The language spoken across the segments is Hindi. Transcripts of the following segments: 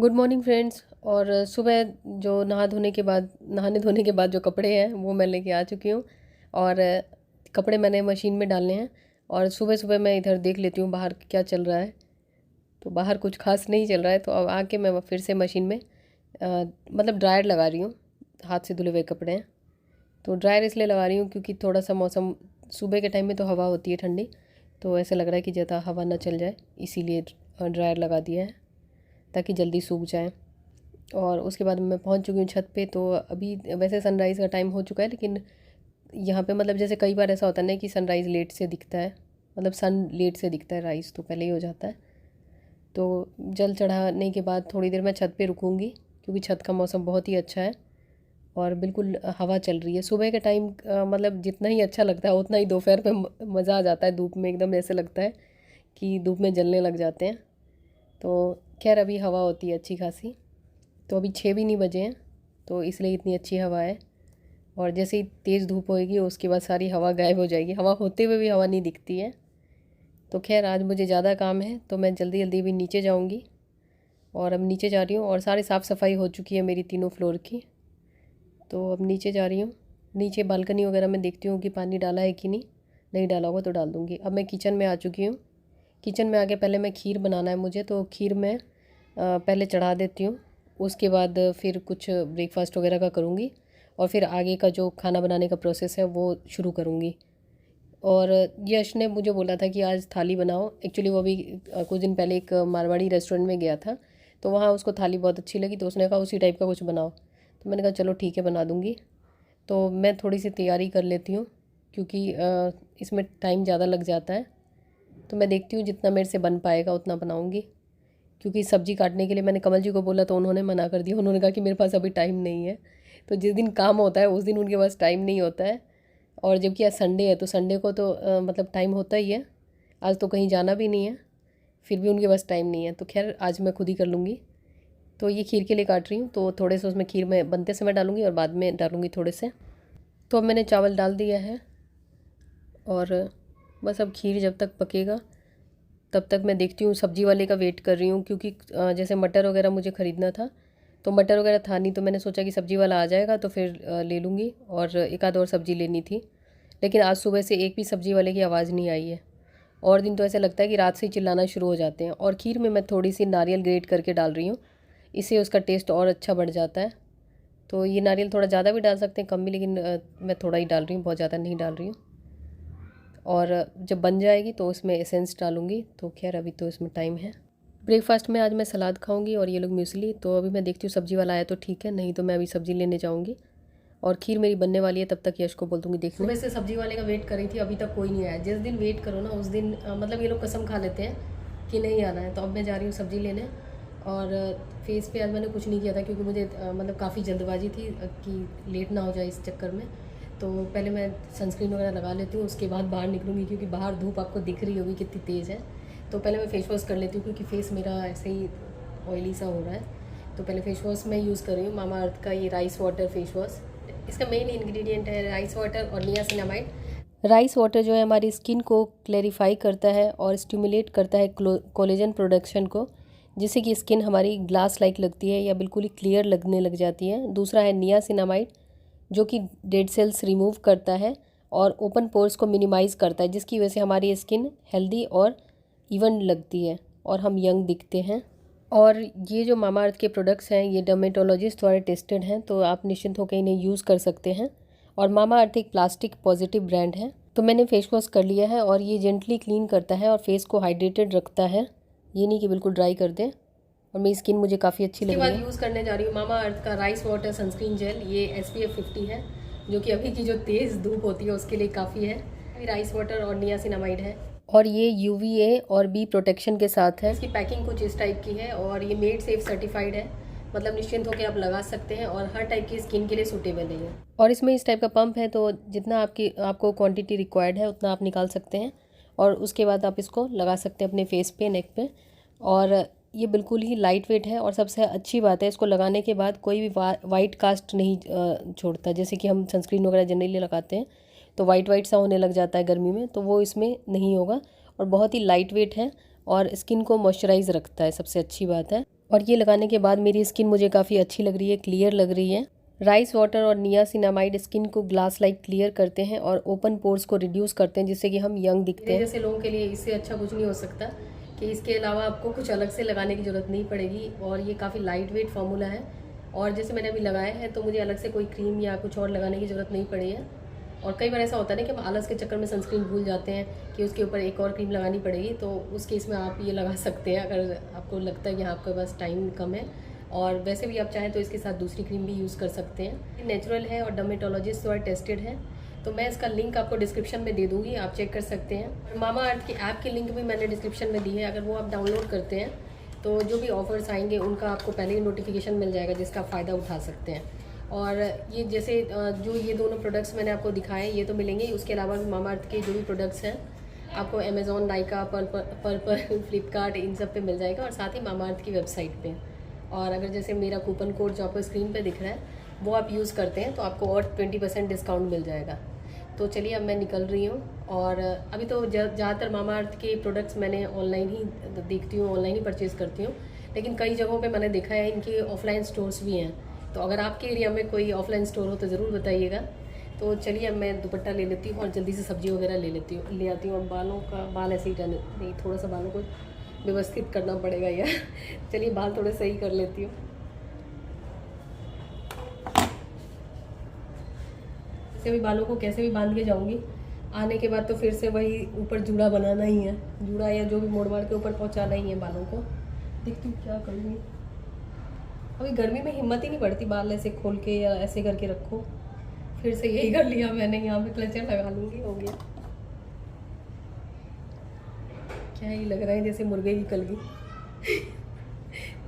Good morning friends. और सुबह जो नहाने धोने के बाद जो कपड़े हैं वो मैं लेके आ चुकी हूँ। और कपड़े मैंने मशीन में डालने हैं। और सुबह सुबह मैं इधर देख लेती हूँ बाहर क्या चल रहा है। तो बाहर कुछ खास नहीं चल रहा है, तो अब आके मैं फिर से मशीन में मतलब ड्रायर लगा रही हूँ। हाथ से धुले हुए कपड़े हैं तो ड्रायर इसलिए लगा रही हूँ क्योंकि थोड़ा सा मौसम सुबह के टाइम में तो हवा होती है ठंडी, तो ऐसा लग रहा है कि ज़्यादा हवा ना चल जाए, इसीलिए ड्रायर लगा दिया है ताकि जल्दी सूख जाए। और उसके बाद मैं पहुंच चुकी हूँ छत पे। तो अभी वैसे सनराइज़ का टाइम हो चुका है, लेकिन यहाँ पे मतलब जैसे कई बार ऐसा होता है ना कि सनराइज़ लेट से दिखता है, मतलब सन लेट से दिखता है, राइज़ तो पहले ही हो जाता है। तो जल चढ़ाने के बाद थोड़ी देर मैं छत पे रुकूँगी क्योंकि छत का मौसम बहुत ही अच्छा है और बिल्कुल हवा चल रही है। सुबह के टाइम मतलब जितना ही अच्छा लगता है उतना ही दोपहर पे मज़ा आ जाता है। धूप में एकदम ऐसे लगता है कि धूप में जलने लग जाते हैं। तो खैर अभी हवा होती है अच्छी खासी। तो अभी 6 भी नहीं बजे हैं, तो इसलिए इतनी अच्छी हवा है। और जैसे ही तेज़ धूप होएगी उसके बाद सारी हवा गायब हो जाएगी, हवा होते हुए भी हवा नहीं दिखती है। तो खैर आज मुझे ज़्यादा काम है तो मैं जल्दी जल्दी भी नीचे जाऊंगी। और अब नीचे जा रही हूँ और सारी साफ़ सफाई हो चुकी है मेरी तीनों फ्लोर की। तो अब नीचे जा रही हूँ। नीचे बालकनी वगैरह में देखती हूँ कि पानी डाला है कि नहीं, नहीं डाला होगा तो डाल दूँगी। अब मैं किचन में आ चुकी हूँ। किचन में आके पहले मैं खीर बनाना है मुझे, तो खीर मैं पहले चढ़ा देती हूँ। उसके बाद फिर कुछ ब्रेकफास्ट वगैरह का करूँगी और फिर आगे का जो खाना बनाने का प्रोसेस है वो शुरू करूँगी। और यश ने मुझे बोला था कि आज थाली बनाओ। एक्चुअली वो भी कुछ दिन पहले एक मारवाड़ी रेस्टोरेंट में गया था, तो वहाँ उसको थाली बहुत अच्छी लगी, तो उसने कहा उसी टाइप का कुछ बनाओ। तो मैंने कहा चलो ठीक है बना दूँगी। तो मैं थोड़ी सी तैयारी कर लेती हूँ क्योंकि इसमें टाइम ज़्यादा लग जाता है। तो मैं देखती हूँ जितना मेरे से बन पाएगा उतना बनाऊँगी। क्योंकि सब्ज़ी काटने के लिए मैंने कमल जी को बोला तो उन्होंने मना कर दिया। उन्होंने कहा कि मेरे पास अभी टाइम नहीं है। तो जिस दिन काम होता है उस दिन उनके पास टाइम नहीं होता है। और जबकि आज संडे है तो संडे को तो मतलब टाइम होता ही है। आज तो कहीं जाना भी नहीं है, फिर भी उनके पास टाइम नहीं है। तो खैर आज मैं खुद ही कर लूँगी। तो ये खीर के लिए काट रही हूँ, तो थोड़े से उसमें खीर में बनते समय डालूँगी और बाद में डालूँगी थोड़े से। तो अब मैंने चावल डाल दिया है और बस अब खीर जब तक पकेगा तब तक मैं देखती हूँ। सब्ज़ी वाले का वेट कर रही हूँ क्योंकि जैसे मटर वगैरह मुझे ख़रीदना था, तो मटर वगैरह था नहीं, तो मैंने सोचा कि सब्ज़ी वाला आ जाएगा तो फिर ले लूँगी। और एक आध और सब्ज़ी लेनी थी, लेकिन आज सुबह से एक भी सब्ज़ी वाले की आवाज़ नहीं आई है। और दिन तो ऐसा लगता है कि रात से ही चिल्लाना शुरू हो जाते हैं। और खीर में मैं थोड़ी सी नारियल ग्रेट करके डाल रही हूँ, इससे उसका टेस्ट और अच्छा बढ़ जाता है। तो ये नारियल थोड़ा ज़्यादा भी डाल सकते हैं, कम भी, लेकिन मैं थोड़ा ही डाल रही हूँ, बहुत ज़्यादा नहीं डाल रही हूँ। और जब बन जाएगी तो इसमें एसेंस डालूँगी। तो खैर अभी तो इसमें टाइम है। ब्रेकफास्ट में आज मैं सलाद खाऊंगी और ये लोग म्यूसली। तो अभी मैं देखती हूँ सब्ज़ी वाला आया तो ठीक है, नहीं तो मैं अभी सब्ज़ी लेने जाऊँगी। और खीर मेरी बनने वाली है, तब तक यश को बोल दूँगी देखने। सुबह से सब्ज़ी वाले का वेट कर रही थी, अभी तक कोई नहीं आया। जिस दिन वेट करो ना उस दिन मतलब ये लोग कसम खा लेते हैं कि नहीं आना है। तो अब मैं जा रही हूँ सब्ज़ी लेने। और फेस पे आज मैंने कुछ नहीं किया था क्योंकि मुझे मतलब काफ़ी जल्दबाजी थी कि लेट ना हो जाए इस चक्कर में। तो पहले मैं सनस्क्रीन वगैरह लगा लेती हूँ, उसके बाद बाहर निकलूँगी क्योंकि बाहर धूप आपको दिख रही होगी कितनी तेज़ है। तो पहले मैं फेस वॉश कर लेती हूँ क्योंकि फेस मेरा ऐसे ही ऑयली सा हो रहा है। तो पहले फेस वॉश मैं यूज़ कर रही हूँ मामा अर्थ का ये राइस वाटर फेस वॉश। इसका मेन इंग्रेडिएंट है राइस वाटर और नियासिनामाइड। राइस वाटर जो है हमारी स्किन को क्लैरिफाई करता है और स्टिमुलेट करता है कोलेजन प्रोडक्शन को, जिससे कि स्किन हमारी ग्लास लाइक लगती है या बिल्कुल ही क्लियर लगने लग जाती है। दूसरा है नियासिनामाइड जो कि डेड सेल्स रिमूव करता है और ओपन पोर्स को मिनिमाइज़ करता है, जिसकी वजह से हमारी स्किन हेल्दी और इवन लगती है और हम यंग दिखते हैं। और ये जो मामा अर्थ के प्रोडक्ट्स हैं ये डर्मेटोलॉजिस्ट द्वारा टेस्टेड हैं, तो आप निश्चिंत होकर इन्हें यूज़ कर सकते हैं। और मामा अर्थ एक प्लास्टिक पॉजिटिव ब्रांड है। तो मैंने फेस वॉश कर लिया है और ये जेंटली क्लीन करता है और फेस को हाइड्रेटेड रखता है, ये नहीं कि बिल्कुल ड्राई कर दे। और मेरी स्किन मुझे काफ़ी अच्छी लगी है। इसके बाद यूज़ करने जा रही हूँ मामा अर्थ का राइस वाटर सनस्क्रीन जेल। ये SPF 50 है, जो कि अभी की जो तेज़ धूप होती है उसके लिए काफ़ी है। राइस वाटर और नियासिनामाइड है और ये UVA और B प्रोटेक्शन के साथ है। इसकी पैकिंग कुछ इस टाइप की है और ये मेड सेफ सर्टिफाइड है, मतलब निश्चिंत होकर आप लगा सकते हैं और हर टाइप की स्किन के लिए सूटेबल है ये। और इसमें इस टाइप का पंप है, तो जितना आपको क्वांटिटी रिक्वायर्ड है उतना आप निकाल सकते हैं और उसके बाद आप इसको लगा सकते हैं अपने फेस पे, नेक पे। और ये बिल्कुल ही लाइट वेट है और सबसे अच्छी बात है इसको लगाने के बाद कोई भी वाइट कास्ट नहीं छोड़ता। जैसे कि हम सनस्क्रीन वगैरह जनरली लगाते हैं तो वाइट वाइट सा होने लग जाता है गर्मी में, तो वो इसमें नहीं होगा। और बहुत ही लाइट वेट है और स्किन को मॉइस्चराइज रखता है, सबसे अच्छी बात है। और ये लगाने के बाद मेरी स्किन मुझे काफ़ी अच्छी लग रही है, क्लियर लग रही है। राइस वाटर और नियासिनामाइड स्किन को ग्लास लाइक क्लियर करते हैं और ओपन पोर्स को रिड्यूस करते हैं, जिससे कि हम यंग दिखते हैं। जैसे लोगों के लिए इससे अच्छा कुछ नहीं हो सकता कि इसके अलावा आपको कुछ अलग से लगाने की ज़रूरत नहीं पड़ेगी। और ये काफ़ी लाइट वेट फार्मूला है, और जैसे मैंने अभी लगाया है तो मुझे अलग से कोई क्रीम या कुछ और लगाने की ज़रूरत नहीं पड़ी है। और कई बार ऐसा होता है ना कि हम आलस के चक्कर में सनस्क्रीन भूल जाते हैं कि उसके ऊपर एक और क्रीम लगानी पड़ेगी, तो उस केस में आप ये लगा सकते हैं अगर आपको लगता है कि आपके पास टाइम कम है। और वैसे भी आप चाहें तो इसके साथ दूसरी क्रीम भी यूज़ कर सकते हैं। नेचुरल है और डर्मेटोलॉजिस्ट द्वारा टेस्टेड है, तो मैं इसका लिंक आपको डिस्क्रिप्शन में दे दूँगी, आप चेक कर सकते हैं। मामा अर्थ की ऐप की लिंक भी मैंने डिस्क्रिप्शन में दी है, अगर वो आप डाउनलोड करते हैं तो जो भी ऑफर्स आएंगे उनका आपको पहले ही नोटिफिकेशन मिल जाएगा, जिसका फ़ायदा उठा सकते हैं। और ये जैसे जो ये दोनों प्रोडक्ट्स मैंने आपको दिखाए ये तो मिलेंगे, उसके अलावा भी मामा अर्थ के जो भी प्रोडक्ट्स हैं आपको अमेज़ॉन, नाइका, पर्पल, फ्लिपकार्ट इन सब पे मिल जाएगा, और साथ ही मामा अर्थ की वेबसाइट पे। और अगर जैसे मेरा कूपन कोड जो आपको स्क्रीन पे दिख रहा है वो आप यूज़ करते हैं तो आपको और 20% डिस्काउंट मिल जाएगा। तो चलिए अब मैं निकल रही हूँ। और अभी तो ज़्यादातर मामा अर्थ के प्रोडक्ट्स मैंने ऑनलाइन ही देखती हूँ, ऑनलाइन ही परचेज़ करती हूँ, लेकिन कई जगहों पे मैंने देखा है इनके ऑफलाइन स्टोर्स भी हैं। तो अगर आपके एरिया में कोई ऑफलाइन स्टोर हो तो ज़रूर बताइएगा। तो चलिए अब मैं दुपट्टा ले लेती हूँ और जल्दी से सब्ज़ी वगैरह ले आती हूँ। और बाल ऐसे ही रहने नहीं, थोड़ा सा बालों को व्यवस्थित करना पड़ेगा यार। चलिए बाल थोड़े सही कर लेती हूँ। ऐसे भी बालों को कैसे भी बांध के जाऊँगी, आने के बाद तो फिर से वही ऊपर जूड़ा बनाना ही है, जूड़ा या जो भी मोड़ मार के ऊपर पहुँचाना ही है बालों को। देखती हूँ क्या करूँगी। अभी गर्मी में हिम्मत ही नहीं पड़ती बाल ऐसे खोल के या ऐसे करके रखो। फिर से यही कर लिया मैंने, यहाँ पे क्लचर लगा लूँगी, हो गया। क्या ही लग रहा है जैसे मुर्गे की कलगी।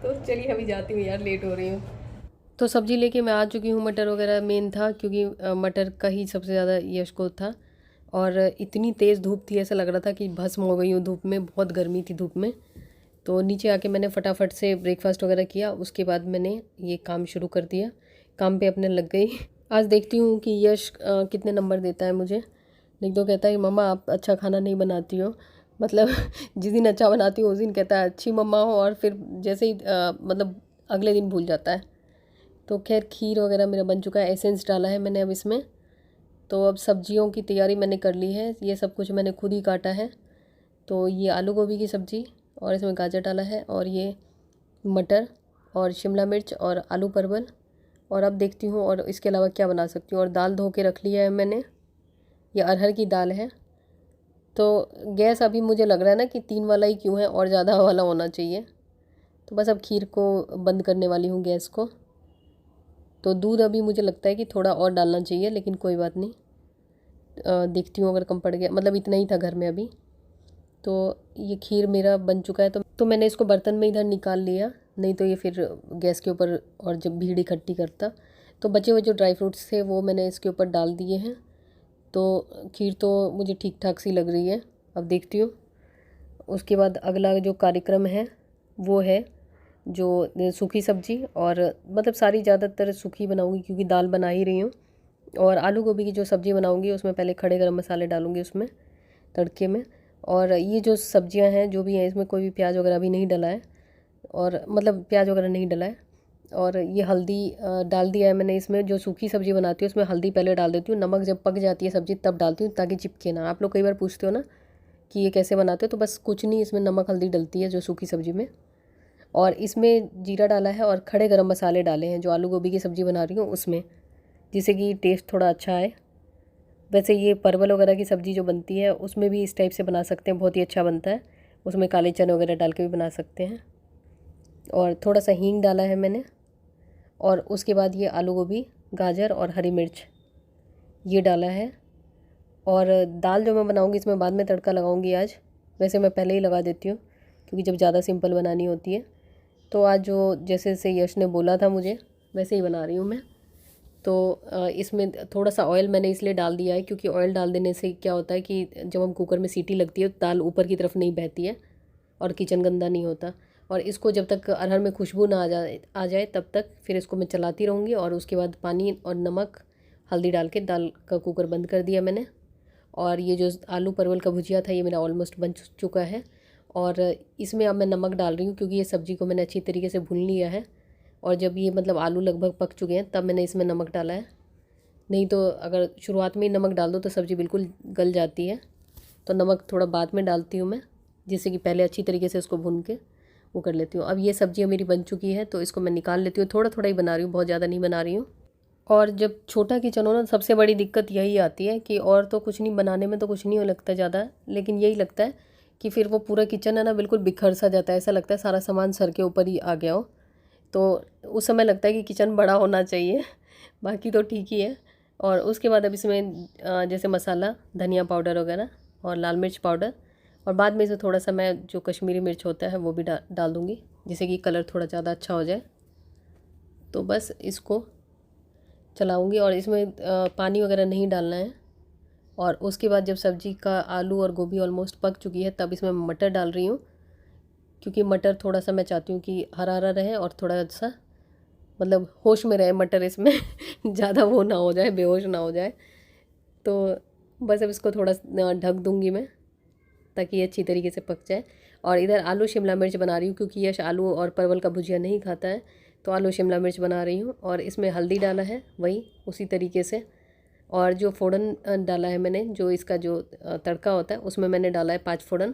तो चलिए अभी जाती हूँ यार, लेट हो रही हूँ। तो सब्ज़ी लेके मैं आ चुकी हूँ। मटर वगैरह मेन था, क्योंकि मटर का ही सबसे ज़्यादा यश को था। और इतनी तेज़ धूप थी, ऐसा लग रहा था कि भस्म हो गई हूँ धूप में, बहुत गर्मी थी धूप में। तो नीचे आके मैंने फटाफट से ब्रेकफास्ट वगैरह किया, उसके बाद मैंने ये काम शुरू कर दिया, काम पे अपने लग गई। आज देखती हूँ कि यश कितने नंबर देता है मुझे। नहीं तो कहता है मम्मा आप अच्छा खाना नहीं बनाती हो, मतलब जिस दिन अच्छा बनाती हूँ उस दिन कहता है अच्छी मम्मा हो, और फिर जैसे ही मतलब अगले दिन भूल जाता है। तो खैर खीर वगैरह मेरा बन चुका है, एसेंस डाला है मैंने अब इसमें। तो अब सब्जियों की तैयारी मैंने कर ली है, ये सब कुछ मैंने खुद ही काटा है। तो ये आलू गोभी की सब्ज़ी, और इसमें गाजर डाला है, और ये मटर और शिमला मिर्च और आलू परवल। और अब देखती हूँ और इसके अलावा क्या बना सकती हूँ। और दाल धो के रख लिया है मैंने, ये अरहर की दाल है। तो गैस अभी मुझे लग रहा है ना कि 3 वाला ही क्यों है, और ज़्यादा वाला होना चाहिए। तो बस अब खीर को बंद करने वाली हूँ गैस को। तो दूध अभी मुझे लगता है कि थोड़ा और डालना चाहिए, लेकिन कोई बात नहीं, देखती हूँ अगर कम पड़ गया, मतलब इतना ही था घर में अभी। तो ये खीर मेरा बन चुका है, तो मैंने इसको बर्तन में इधर निकाल लिया, नहीं तो ये फिर गैस के ऊपर और जब भीड़ इकट्ठी करता। तो बचे हुए जो ड्राई फ्रूट्स थे वो मैंने इसके ऊपर डाल दिए हैं। तो खीर तो मुझे ठीक ठाक सी लग रही है, अब देखती हूँ। उसके बाद अगला जो कार्यक्रम है वो है जो सूखी सब्ज़ी, और मतलब सारी ज़्यादातर सूखी बनाऊँगी क्योंकि दाल बना ही रही हूँ। और आलू गोभी की जो सब्ज़ी बनाऊँगी उसमें पहले खड़े गरम मसाले डालूँगी उसमें तड़के में। और ये जो सब्जियां हैं जो भी हैं इसमें कोई भी प्याज वगैरह भी नहीं डला है, और मतलब प्याज वगैरह नहीं डला है। और ये हल्दी डाल दिया है मैंने इसमें। जो सूखी सब्ज़ी बनाती हूँ उसमें हल्दी पहले डाल देती हूँ, नमक जब पक जाती है सब्ज़ी तब डालती हूँ ताकि चिपके ना। आप लोग कई बार पूछते हो ना कि ये कैसे बनाते हो, तो बस कुछ नहीं, इसमें नमक हल्दी डलती है जो सूखी सब्ज़ी में। और इसमें जीरा डाला है और खड़े गरम मसाले डाले हैं जो आलू गोभी की सब्ज़ी बना रही हूँ उसमें, जिससे कि टेस्ट थोड़ा अच्छा आए। वैसे ये परवल वगैरह की सब्ज़ी जो बनती है उसमें भी इस टाइप से बना सकते हैं, बहुत ही अच्छा बनता है। उसमें काले चने वगैरह डाल के भी बना सकते हैं। और थोड़ा सा हींग डाला है मैंने। और उसके बाद ये आलू गोभी, गाजर और हरी मिर्च ये डाला है। और दाल जो मैं बनाऊंगी इसमें बाद में तड़का लगाऊंगी आज, वैसे मैं पहले ही लगा देती हूँ क्योंकि जब ज़्यादा सिंपल बनानी होती है। तो आज जो जैसे जैसे यश ने बोला था मुझे वैसे ही बना रही हूँ मैं। तो इसमें थोड़ा सा ऑयल मैंने इसलिए डाल दिया है क्योंकि ऑयल डाल देने से क्या होता है कि जब हम कुकर में सीटी लगती है दाल ऊपर की तरफ नहीं बहती है और किचन गंदा नहीं होता। और इसको जब तक अरहर में खुशबू ना आ जाए तब तक फिर इसको मैं चलाती रहूँगी। और उसके बाद पानी और नमक हल्दी डाल के दाल का कुकर बंद कर दिया मैंने। और ये जो आलू परवल का भुजिया था ये मेरा ऑलमोस्ट बन चुका है। और इसमें अब मैं नमक डाल रही हूँ क्योंकि ये सब्ज़ी को मैंने अच्छी तरीके से भून लिया है। और जब ये मतलब आलू लगभग पक चुके हैं तब मैंने इसमें नमक डाला है। नहीं तो अगर शुरुआत में ही नमक डाल दो तो सब्ज़ी बिल्कुल गल जाती है। तो नमक थोड़ा बाद में डालती हूँ मैं, जिससे कि पहले अच्छी तरीके से इसको भून के वो कर लेती हूँ। अब ये सब्ज़ी मेरी बन चुकी है तो इसको मैं निकाल लेती हूँ। थोड़ा थोड़ा ही बना रही हूँ, बहुत ज़्यादा नहीं बना रही हूँ। और जब छोटा किचन हो ना, सबसे बड़ी दिक्कत यही आती है कि और तो कुछ नहीं बनाने में, तो कुछ नहीं हो लगता ज़्यादा, लेकिन यही लगता है कि फिर वो पूरा किचन है ना बिल्कुल बिखर सा जाता है। ऐसा लगता है सारा सामान सर के ऊपर ही आ गया हो। तो उस समय लगता है कि किचन बड़ा होना चाहिए। बाकी तो ठीक ही है। और उसके बाद अब इसमें जैसे मसाला, धनिया पाउडर वगैरह और लाल मिर्च पाउडर, और बाद में इसमें थोड़ा सा मैं जो कश्मीरी मिर्च होता है वो भी डाल दूँगी, जिससे कि कलर थोड़ा ज़्यादा अच्छा हो जाए। तो बस इसको चलाऊँगी और इसमें पानी वगैरह नहीं डालना है। और उसके बाद जब सब्ज़ी का आलू और गोभी ऑलमोस्ट पक चुकी है तब इसमें मटर डाल रही हूँ, क्योंकि मटर थोड़ा सा मैं चाहती हूँ कि हरा हरा रहे और थोड़ा सा मतलब होश में रहे मटर इसमें। ज़्यादा वो ना हो जाए, बेहोश ना हो जाए। तो बस अब इसको थोड़ा ढक दूँगी मैं, ताकि ये अच्छी तरीके से पक जाए। और इधर आलू शिमला मिर्च बना रही हूँ, क्योंकि यश आलू और परवल का भुजिया नहीं खाता है, तो आलू शिमला मिर्च बना रही हूँ। और इसमें हल्दी डाला है वही उसी तरीके से। और जो फ़ोड़न डाला है मैंने, जो इसका जो तड़का होता है उसमें मैंने डाला है 5 फ़ोड़न।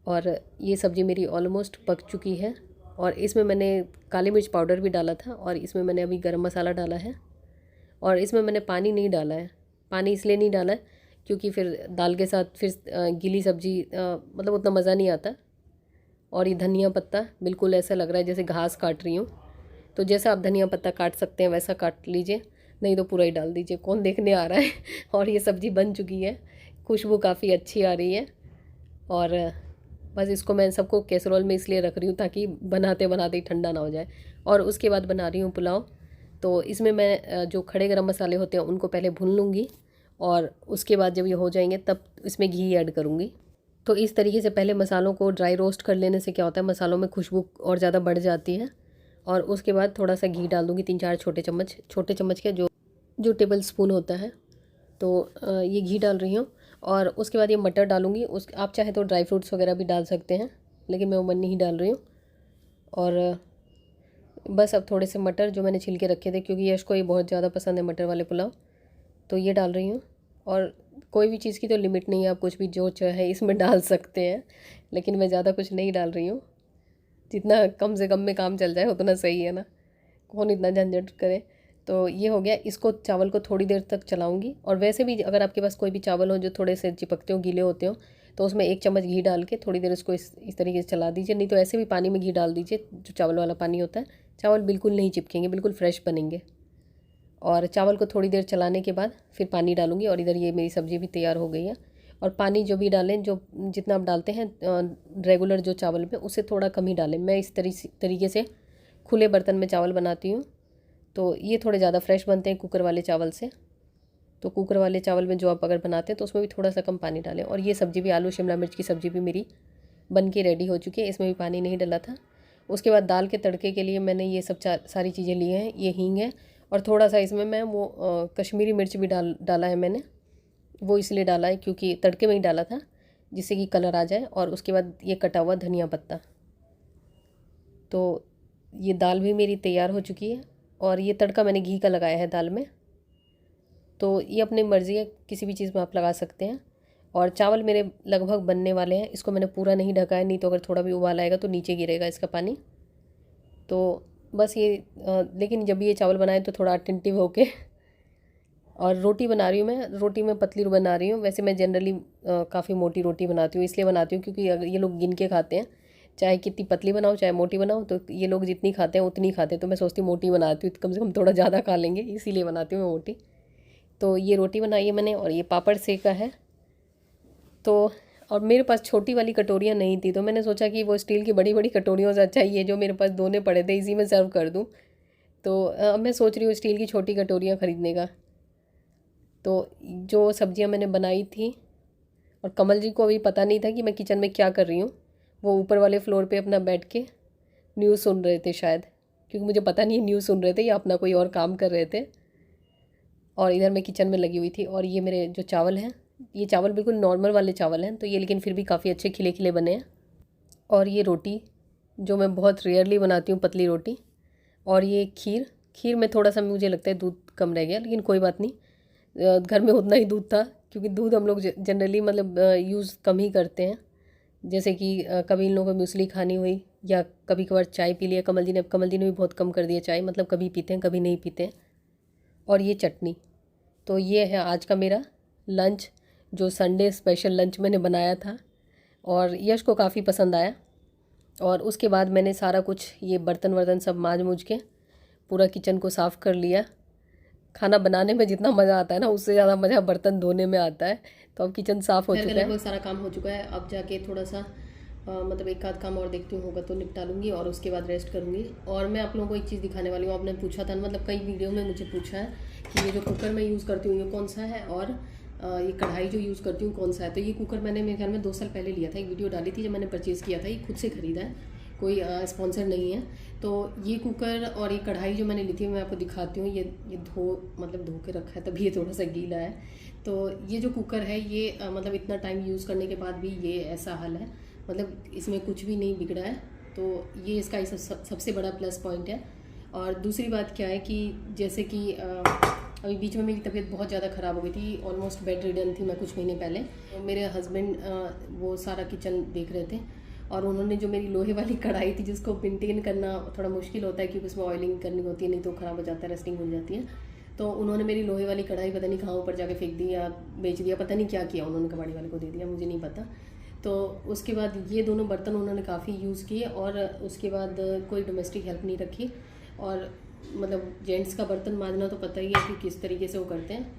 और ये सब्ज़ी मेरी ऑलमोस्ट पक चुकी है। और इसमें मैंने काली मिर्च पाउडर भी डाला था, और इसमें मैंने अभी गरम मसाला डाला है। और इसमें मैंने पानी नहीं डाला है। पानी इसलिए नहीं डाला है क्योंकि फिर दाल के साथ फिर गीली सब्ज़ी मतलब उतना मज़ा नहीं आता। और ये धनिया पत्ता बिल्कुल ऐसा लग रहा है जैसे घास काट रही हूँ। तो जैसा आप धनिया पत्ता काट सकते हैं वैसा काट लीजिए, नहीं तो पूरा ही डाल दीजिए, कौन देखने आ रहा है। और ये सब्ज़ी बन चुकी है, खुशबू काफ़ी अच्छी आ रही है। और बस इसको मैं सबको कैसरोल में इसलिए रख रही हूँ ताकि बनाते बनाते ही ठंडा ना हो जाए। और उसके बाद बना रही हूँ पुलाव। तो इसमें मैं जो खड़े गरम मसाले होते हैं उनको पहले भून लूँगी, और उसके बाद जब ये हो जाएंगे तब इसमें घी ऐड करूँगी। तो इस तरीके से पहले मसालों को ड्राई रोस्ट कर लेने से क्या होता है, मसालों में खुशबू और ज़्यादा बढ़ जाती है। और उसके बाद थोड़ा सा घी डाल दूँगी, 3-4 छोटे चम्मच के जो जो टेबल स्पून होता है। तो ये घी डाल रही हूँ। और उसके बाद ये मटर डालूँगी। उस आप चाहे तो ड्राई फ्रूट्स वगैरह भी डाल सकते हैं, लेकिन मैं वो मन नहीं डाल रही हूँ। और बस अब थोड़े से मटर जो मैंने छिल के रखे थे, क्योंकि यश को ये बहुत ज़्यादा पसंद है मटर वाले पुलाव, तो ये डाल रही हूँ। और कोई भी चीज़ की तो लिमिट नहीं है, आप कुछ भी जो चाहे इसमें डाल सकते हैं, लेकिन मैं ज़्यादा कुछ नहीं डाल रही हूँ। जितना कम से कम में काम चल जाए उतना सही है ना, कौन इतना झंझट करे। तो ये हो गया। इसको चावल को थोड़ी देर तक चलाऊंगी। और वैसे भी अगर आपके पास कोई भी चावल हो जो थोड़े से चिपकते हो, गीले होते हो, तो उसमें 1 चम्मच घी डाल के थोड़ी देर इसको इस तरीके से चला दीजिए। नहीं तो ऐसे भी पानी में घी डाल दीजिए, जो चावल वाला पानी होता है, चावल बिल्कुल नहीं चिपकेंगे, बिल्कुल फ्रेश बनेंगे। और चावल को थोड़ी देर चलाने के बाद फिर पानी डालूंगी। और इधर ये मेरी सब्ज़ी भी तैयार हो गई है। और पानी जो भी डालें, जो जितना आप डालते हैं रेगुलर जो चावल में, उससे थोड़ा कम ही डालें। मैं इस तरीके से खुले बर्तन में चावल बनाती हूँ, तो ये थोड़े ज़्यादा फ्रेश बनते हैं कुकर वाले चावल से। तो कुकर वाले चावल में जो आप अगर बनाते हैं तो उसमें भी थोड़ा सा कम पानी डालें। और ये सब्ज़ी भी, आलू शिमला मिर्च की सब्ज़ी भी मेरी बन के रेडी हो चुकी है, इसमें भी पानी नहीं डाला था। उसके बाद दाल के तड़के के लिए मैंने ये सब सारी चीज़ें ली हैं। ये हींग है, और थोड़ा सा इसमें मैं वो कश्मीरी मिर्च भी डाला है मैंने। वो इसलिए डाला है क्योंकि तड़के में ही डाला था, जिससे कि कलर आ जाए। और उसके बाद ये कटा हुआ धनिया पत्ता। तो ये दाल भी मेरी तैयार हो चुकी है। और ये तड़का मैंने घी का लगाया है दाल में। तो ये अपनी मर्ज़ी है, किसी भी चीज़ में आप लगा सकते हैं। और चावल मेरे लगभग बनने वाले हैं। इसको मैंने पूरा नहीं ढका है, नहीं तो अगर थोड़ा भी उबाल आएगा तो नीचे गिरेगा इसका पानी। तो बस ये लेकिन जब ये चावल बनाए तो थोड़ा अटेंटिव होके। और रोटी बना रही हूँ मैं। रोटी में पतली बना रही हूँ। वैसे मैं जनरली काफ़ी मोटी रोटी बनाती हूँ, इसलिए बनाती हूँ क्योंकि अगर ये लोग गिन के खाते हैं, चाहे कितनी पतली बनाओ चाहे मोटी बनाओ, तो ये लोग जितनी खाते हैं उतनी खाते हैं। तो मैं सोचती हूँ मोटी बनाती हूँ, कम से कम थोड़ा ज़्यादा खा लेंगे, इसीलिए बनाती हूँ मैं मोटी। तो ये रोटी बनाई है मैंने, और ये पापड़ सेका है। तो और मेरे पास छोटी वाली कटोरियाँ नहीं थी, तो मैंने सोचा कि वो स्टील की बड़ी बड़ी कटोरियों से अच्छा ये जो मेरे पास दोने पड़े थे इसी में सर्व कर दूँ। तो अब मैं सोच रही हूँ स्टील की छोटी कटोरियाँ ख़रीदने का। तो जो सब्जियां मैंने बनाई थी, और कमल जी को अभी पता नहीं था कि मैं किचन में क्या कर रही हूँ। वो ऊपर वाले फ्लोर पे अपना बैठ के न्यूज़ सुन रहे थे शायद, क्योंकि मुझे पता नहीं न्यूज़ सुन रहे थे या अपना कोई और काम कर रहे थे। और इधर मैं किचन में लगी हुई थी। और ये मेरे जो चावल हैं ये चावल बिल्कुल नॉर्मल वाले चावल हैं, तो ये लेकिन फिर भी काफ़ी अच्छे खिले खिले बने हैं। और ये रोटी जो मैं बहुत रेयरली बनाती हूँ, पतली रोटी। और ये खीर में थोड़ा सा मुझे लगता है दूध कम रह गया, लेकिन कोई बात नहीं, घर में उतना ही दूध था, क्योंकि दूध हम लोग जनरली मतलब यूज़ कम ही करते हैं। जैसे कि कभी इन लोगों को मूसली खानी हुई या कभी कभार चाय पी लिया। कमल जी ने भी बहुत कम कर दिया चाय, मतलब कभी पीते हैं कभी नहीं पीते हैं। और ये चटनी। तो ये है आज का मेरा लंच, जो संडे स्पेशल लंच मैंने बनाया था, और यश को काफ़ी पसंद आया। और उसके बाद मैंने सारा कुछ ये बर्तन वर्तन सब मांज मूझ के पूरा किचन को साफ़ कर लिया। खाना बनाने में जितना मज़ा आता है ना, उससे ज़्यादा मज़ा बर्तन धोने में आता है। तो अब किचन साफ़ हो चुका है, लगभग सारा काम हो चुका है। अब जाके थोड़ा सा मतलब एक आध काम और देखती हूँ, होगा तो निपटा लूँगी और उसके बाद रेस्ट करूँगी। और मैं आप लोगों को एक चीज़ दिखाने वाली हूँ। आपने पूछा था, मतलब कई वीडियो में मुझे पूछा है कि ये जो कुकर मैं यूज़ करती हूँ ये कौन सा है, और ये कढ़ाई जो यूज़ करती हूँ कौन सा है। तो ये कुकर मैंने मेरे ख्याल में 2 साल पहले लिया था, एक वीडियो डाली थी जब मैंने परचेज़ किया था। ये खुद से ख़रीदा है, कोई स्पॉन्सर नहीं है। तो ये कुकर और ये कढ़ाई जो मैंने ली थी मैं आपको दिखाती हूँ। ये धो के रखा है, तभी ये थोड़ा सा गीला है। तो ये जो कुकर है ये मतलब इतना टाइम यूज़ करने के बाद भी ये ऐसा हाल है, मतलब इसमें कुछ भी नहीं बिगड़ा है। तो ये इसका सबसे बड़ा प्लस पॉइंट है। और दूसरी बात क्या है कि जैसे कि अभी बीच में मेरी तबीयत बहुत ज़्यादा ख़राब हो गई थी, ऑलमोस्ट बेड रिडन थी मैं कुछ महीने पहले। तो मेरे हस्बैंड वो सारा किचन देख रहे थे, और उन्होंने जो मेरी लोहे वाली कढ़ाई थी जिसको मेंटेन करना थोड़ा मुश्किल होता है क्योंकि उसमें ऑयलिंग करनी होती है, नहीं तो ख़राब हो जाता है, रस्टिंग हो जाती है। तो उन्होंने मेरी लोहे वाली कढ़ाई पता नहीं कहाँ ऊपर जाके फेंक दी या बेच दिया, पता नहीं क्या किया उन्होंने, कबाड़ी वाले को दे दिया, मुझे नहीं पता। तो उसके बाद ये दोनों बर्तन उन्होंने काफ़ी यूज़ किए, और उसके बाद कोई डोमेस्टिक हेल्प नहीं रखी। और मतलब जेंट्स का बर्तन मांजना तो पता ही है कि किस तरीके से वो करते हैं।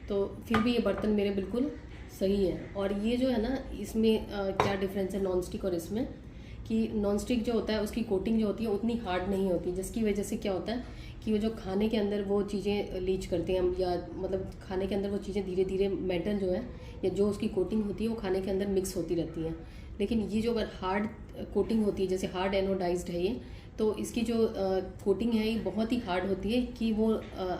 तो फिर भी ये बर्तन मेरे बिल्कुल सही है। और ये जो है ना, इसमें क्या डिफरेंस है नॉन स्टिक और इसमें, कि नॉन स्टिक जो होता है उसकी कोटिंग जो होती है उतनी हार्ड नहीं होती, जिसकी वजह से क्या होता है कि वो जो खाने के अंदर वो चीज़ें लीच करते हैं हम, या मतलब खाने के अंदर वो चीज़ें धीरे धीरे मेटल जो है या जो उसकी कोटिंग होती है वो खाने के अंदर मिक्स होती रहती हैं। लेकिन ये जो अगर हार्ड कोटिंग होती है, जैसे हार्ड एनोडाइज्ड है ये, तो इसकी जो कोटिंग है ये बहुत ही हार्ड होती है कि वो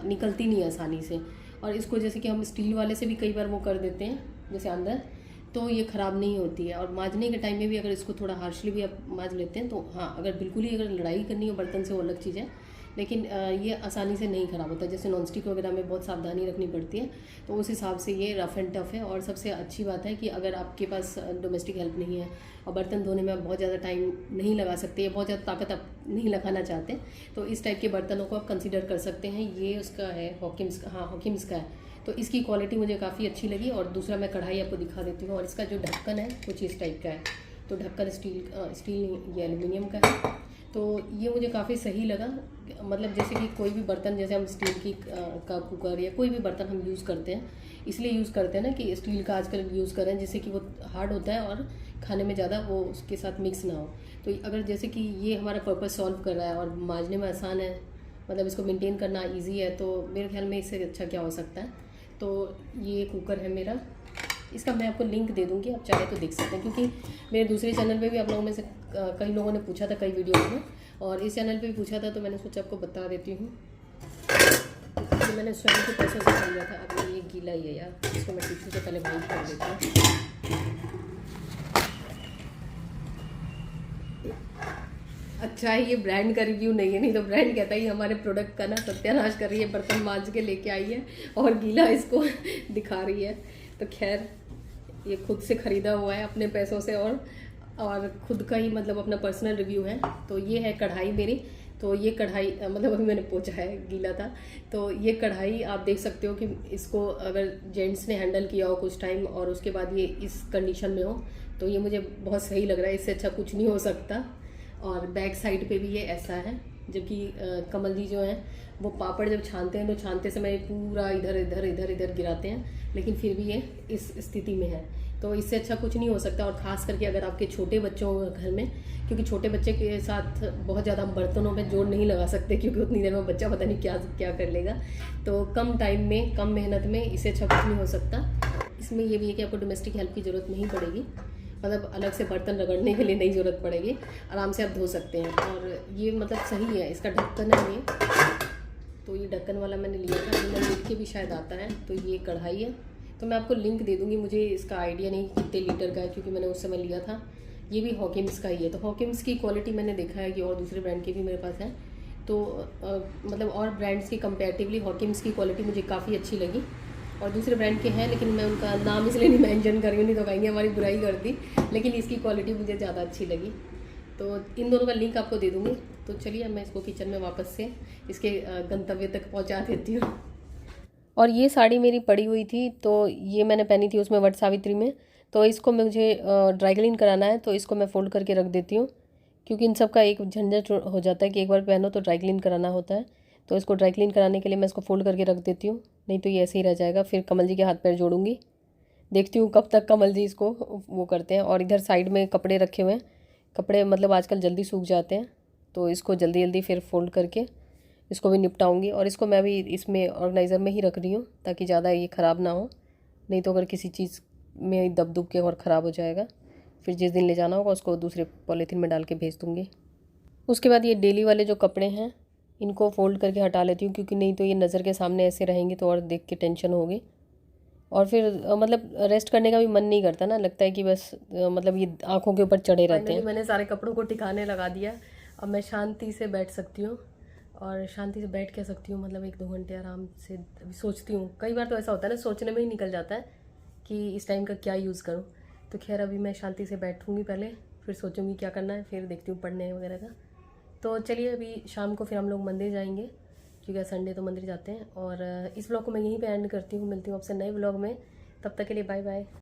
निकलती नहीं आसानी से। और इसको जैसे कि हम स्टील वाले से भी कई बार वो कर देते हैं जैसे अंदर, तो ये ख़राब नहीं होती है। और मांजने के टाइम में भी अगर इसको थोड़ा हार्शली भी आप मांज लेते हैं तो हाँ, अगर बिल्कुल ही अगर लड़ाई करनी हो बर्तन से वो अलग चीज़ है, लेकिन ये आसानी से नहीं ख़राब होता। जैसे नॉन स्टिक वगैरह में बहुत सावधानी रखनी पड़ती है, तो उस हिसाब से ये रफ़ एंड टफ़ है। और सबसे अच्छी बात है कि अगर आपके पास डोमेस्टिक हेल्प नहीं है और बर्तन धोने में आप बहुत ज़्यादा टाइम नहीं लगा सकते या बहुत ज़्यादा ताकत आप नहीं लगाना चाहते, तो इस टाइप के बर्तनों को आप कंसिडर कर सकते हैं। ये उसका है हॉकिम्स का, हाँ हॉकिम्स का है। तो इसकी क्वालिटी मुझे काफ़ी अच्छी लगी। और दूसरा मैं कढ़ाई आपको दिखा देती हूँ, और इसका जो ढक्कन है कुछ इस टाइप का है। तो ढक्कन स्टील ये एल्युमिनियम का है। तो ये मुझे काफ़ी सही लगा। मतलब जैसे कि कोई भी बर्तन, जैसे हम स्टील की का कुकर या कोई भी बर्तन हम यूज़ करते हैं, इसलिए यूज़ करते हैं ना कि स्टील का आजकल यूज़ करें, जिससे कि वो हार्ड होता है और खाने में ज़्यादा वो उसके साथ मिक्स ना हो। तो अगर जैसे कि ये हमारा पर्पस सॉल्व कर रहा है और मांजने में आसान है, मतलब इसको मेंटेन करना ईजी है, तो मेरे ख्याल में इससे अच्छा क्या हो सकता है। तो ये कुकर है मेरा, इसका मैं आपको लिंक दे दूँगी, आप चाहे तो देख सकते हैं। क्योंकि मेरे दूसरे चैनल पे भी आप लोगों में से कई लोगों ने पूछा था कई वीडियो में, और इस चैनल पे भी पूछा था, तो मैंने सोचा आपको बता देती हूँ। तो मैंने स्वयं के पैसों से खरीदा था। अब ये गीला ही है यार, इसको मैं टिश्यू से पहले वाइप कर देती हूँ। अच्छा है ये ब्रांड का रिव्यू नहीं है, नहीं तो ब्रांड कहता ही हमारे प्रोडक्ट का ना सत्यानाश कर रही है, बर्तन मांज के लेके आई है और गीला इसको दिखा रही है। तो खैर ये खुद से ख़रीदा हुआ है अपने पैसों से, और खुद का ही मतलब अपना पर्सनल रिव्यू है। तो ये है कढ़ाई मेरी। तो ये कढ़ाई मतलब अभी मैंने पोंछा है, गीला था। तो ये कढ़ाई आप देख सकते हो कि इसको अगर जेंट्स ने हैंडल किया हो कुछ टाइम और उसके बाद ये इस कंडीशन में हो, तो ये मुझे बहुत सही लग रहा है, इससे अच्छा कुछ नहीं हो सकता। और बैक साइड पे भी ये ऐसा है, जबकि कमल जी जो हैं वो पापड़ जब छानते हैं तो छानते समय पूरा इधर इधर इधर इधर गिराते हैं, लेकिन फिर भी ये इस स्थिति में है। तो इससे अच्छा कुछ नहीं हो सकता। और ख़ास करके अगर आपके छोटे बच्चों हो घर में, क्योंकि छोटे बच्चे के साथ बहुत ज़्यादा हम बर्तनों में जोर नहीं लगा सकते, क्योंकि उतनी देर में बच्चा पता नहीं क्या क्या कर लेगा। तो कम टाइम में कम मेहनत में इससे अच्छा कुछ नहीं हो सकता। इसमें ये भी है कि आपको डोमेस्टिक हेल्प की ज़रूरत नहीं पड़ेगी, मतलब अलग से बर्तन रगड़ने के लिए नहीं ज़रूरत पड़ेगी, आराम से आप धो सकते हैं। और ये मतलब सही है, इसका ढक्कन है ये, तो ये ढक्कन वाला मैंने लिया था, बिना लिड के भी शायद आता है। तो ये कढ़ाई है, तो मैं आपको लिंक दे दूँगी, मुझे इसका आइडिया नहीं कितने लीटर का है क्योंकि मैंने उस समय लिया था। ये भी हॉकिंस का ही है। तो हॉकिंस की क्वालिटी मैंने देखा है कि और दूसरे ब्रांड के भी मेरे पास है, तो मतलब और ब्रांड्स की कंपेरेटिवली हॉकिंस की क्वालिटी मुझे काफ़ी अच्छी लगी। और दूसरे ब्रांड के हैं लेकिन मैं उनका नाम इसलिए नहीं मेंशन कर रही हूँ, नहीं तो कहेंगे हमारी बुराई कर दी, लेकिन इसकी क्वालिटी मुझे ज़्यादा अच्छी लगी। तो इन दोनों का लिंक आपको दे दूँगी। तो चलिए मैं इसको किचन में वापस से इसके गंतव्य तक पहुँचा देती हूँ। और ये साड़ी मेरी पड़ी हुई थी, तो ये मैंने पहनी थी उसमें वट सावित्री में। तो इसको मुझे ड्राई क्लीन कराना है, तो इसको मैं फ़ोल्ड करके रख देती हूँ क्योंकि इन सब का एक झंझट हो जाता है कि एक बार पहनो तो ड्राई क्लीन कराना होता है। तो इसको ड्राई क्लीन कराने के लिए मैं इसको फ़ोल्ड करके रख देती हूँ, नहीं तो ये ऐसे ही रह जाएगा। फिर कमल जी के हाथ पैर जोड़ूंगी, देखती हूँ कब तक कमल जी इसको वो करते हैं। और इधर साइड में कपड़े रखे हुए हैं, कपड़े मतलब आजकल जल्दी सूख जाते हैं, तो इसको जल्दी जल्दी फिर फोल्ड करके इसको भी निपटाऊंगी। और इसको मैं भी इसमें ऑर्गेनाइज़र में ही रख रही हूँ ताकि ज़्यादा ये ख़राब ना हो, नहीं तो अगर किसी चीज़ में दब दुब के और ख़राब हो जाएगा, फिर जिस दिन ले जाना होगा उसको दूसरे पॉलीथीन में डाल के भेज दूँगी। उसके बाद ये डेली वाले जो कपड़े हैं इनको फ़ोल्ड करके हटा लेती हूँ क्योंकि नहीं तो ये नज़र के सामने ऐसे रहेंगे तो और देख के टेंशन होगी। और फिर मतलब रेस्ट करने का भी मन नहीं करता ना, लगता है कि बस मतलब ये आँखों के ऊपर चढ़े रहते हैं। मैंने सारे कपड़ों को टिकाने लगा दिया, अब मैं शांति से बैठ सकती हूँ। और शांति से बैठ कह सकती हूँ, मतलब 1-2 घंटे आराम से अभी सोचती हूँ। कई बार तो ऐसा होता है ना, सोचने में ही निकल जाता है कि इस टाइम का क्या यूज़ करूँ। तो खैर अभी मैं शांति से बैठूँगी पहले, फिर सोचूंगी क्या करना है, फिर देखती हूँ पढ़ने वगैरह का। तो चलिए अभी शाम को फिर हम लोग मंदिर जाएंगे क्योंकि संडे तो मंदिर जाते हैं। और इस व्लॉग को मैं यहीं पे एंड करती हूँ, मिलती हूँ आपसे नए व्लॉग में, तब तक के लिए बाय बाय।